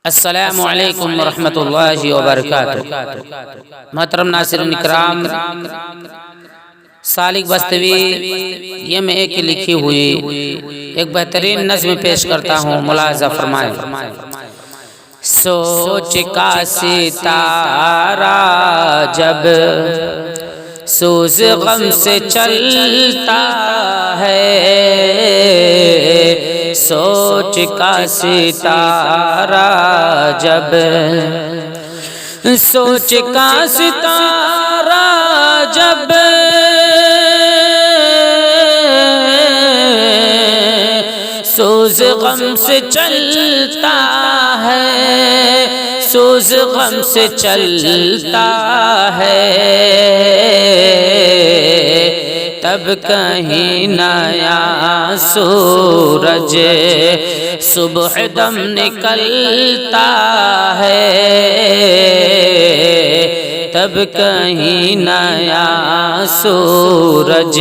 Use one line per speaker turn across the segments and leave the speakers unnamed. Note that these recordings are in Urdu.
السلام علیکم ورحمۃ اللہ وبرکاتہ۔ محترم ناظرین کرام، سالک بستوی یہ میں ایک لکھی ہوئی ایک بہترین نظم پیش کرتا ہوں، ملاحظہ فرمائیں۔ سوچ کا ستارہ جب سوز غم سے چلتا ہے، سوچ کا ستارہ جب سوچ کا ستارہ جب سوز غم سے چلتا ہے، سوز غم سے چلتا ہے، تب کہیں نیا سورج صبح دم نکلتا ہے، تب کہیں نیا سورج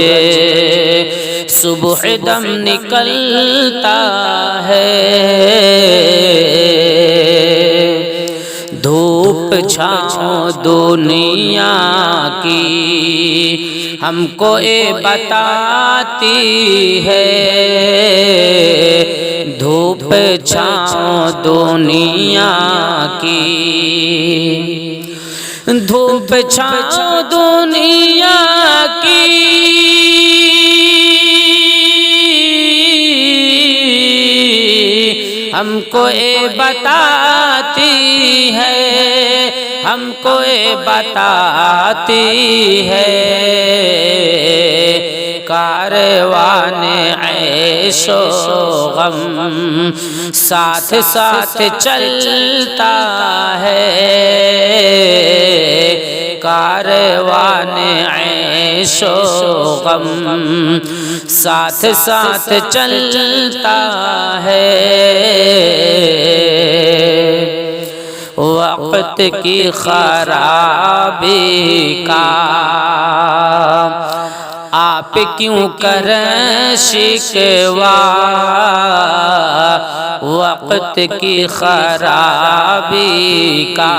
صبح دم نکلتا ہے۔ دھوپ چھاؤں دنیا کی ہم کو یہ بتاتی ہے، دھوپ چھاؤں دنیا کی، دھوپ چھاؤں دنیا کی ہم کو یہ بتاتی ہے، ہم کو یہ بتاتی ہے، کاروان عیش و غم ساتھ ساتھ چلتا ہے، کاروان عیش و غم ساتھ ساتھ چلتا ہے۔ وقت کی خرابی کا آپ کیوں کریں شکوہ، وقت کی خرابی کا،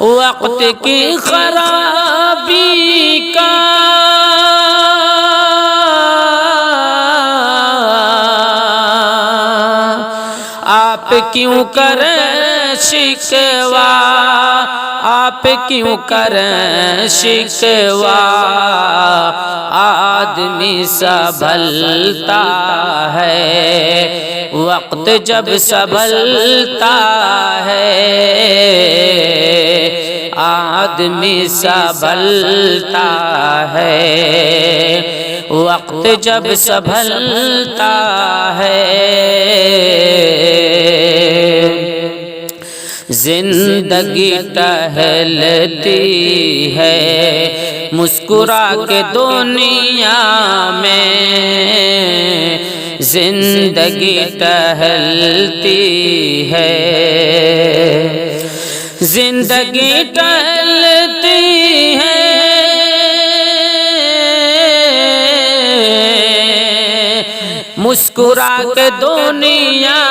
وقت کی خرابی کا آپ کیوں کریں شکوہ، آپ کیوں کریں شکوہ، آدمی سنبھلتا ہے وقت جب سنبھلتا ہے، آدمی سنبھلتا ہے وقت جب سنبھلتا ہے۔ زندگی ٹہلتی ہے مسکرا کے دنیا میں، زندگی ٹہلتی ہے، زندگی ٹہلتی ہے، مسکرا کے دنیا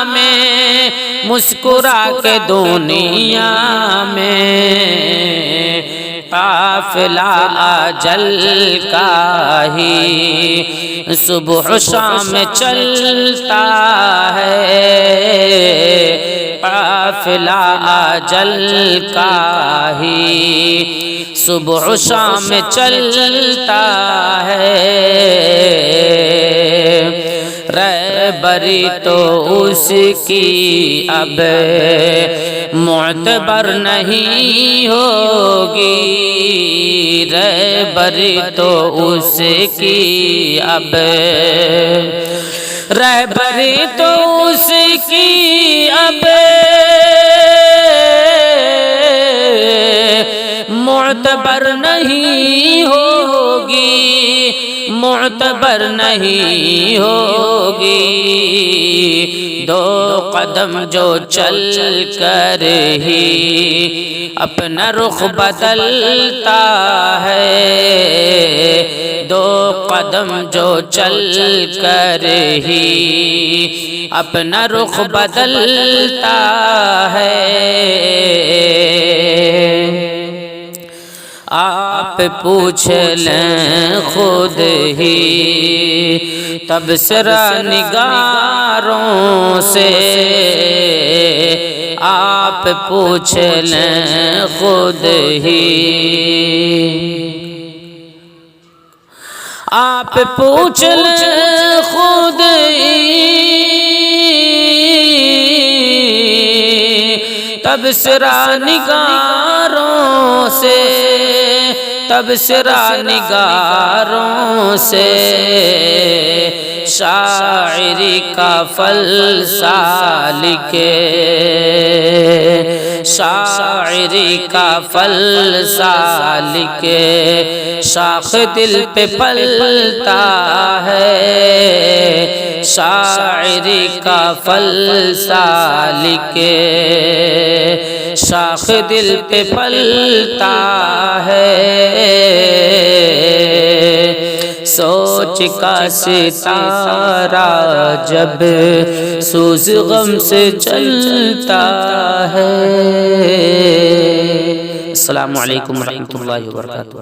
میں، مسکرا کے دنیا میں، قافلہ اجل کا ہی صبح شام چلتا ہے، قافلہ اجل کا ہی صبح شام چلتا ہے، رہبری تو اس کی اب معتبر نہیں ہوگی، رہبری تو اس کی اب، رہبری تو اس کی اب معتبر نہیں ہوگی، معتبر نہیں ہوگی، دو قدم جو چل کر ہی اپنا رخ بدلتا ہے، دو قدم جو چل کر ہی اپنا رخ بدلتا ہے۔ آپ پوچھ لیں خود ہی تبصرہ نگاروں سے، آپ پوچھ لیں خود ہی، آپ پوچھ لیں خود ہی تبصرہ نگاروں سے، تبصرہ نگاروں سے، شاعری کا فلسفہ لکھے، شاعری کا فلسفہ لکھے، شاخ دل پہ پھلتا ہے، شاعری کا فلسفہ لکھے، شاخ دل پہ پھلتا ہے، سوچ کا ستارہ جب سوز غم سے جلتا ہے۔ السلام علیکم ورحمۃ اللہ وبرکاتہ۔